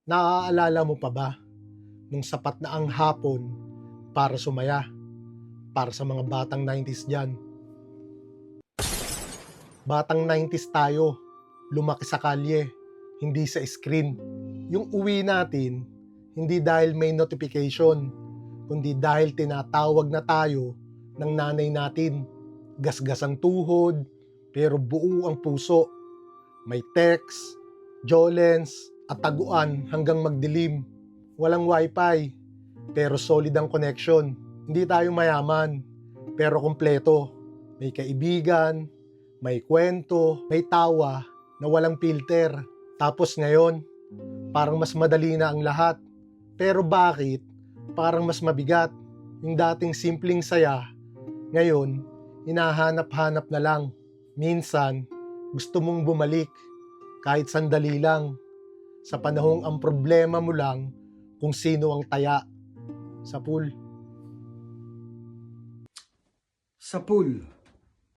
Naaalala mo pa ba nung sapat na ang hapon para sumaya, para sa mga batang 90s dyan? Batang 90s tayo, lumaki sa kalye, hindi sa screen. Yung uwi natin, hindi dahil may notification, kundi dahil tinatawag na tayo ng nanay natin. Gasgas ang tuhod, pero buo ang puso. May text, jolens, at taguan hanggang magdilim. Walang wifi, pero solid ang connection. Hindi tayo mayaman, pero kompleto. May kaibigan, may kwento, may tawa na walang filter. Tapos ngayon, parang mas madali na ang lahat. Pero bakit? Parang mas mabigat. Yung dating simpleng saya, ngayon, hinahanap-hanap na lang. Minsan, gusto mong bumalik, kahit sandali lang. Sa panahong ang problema mo lang kung sino ang taya sa pool. Sa pool.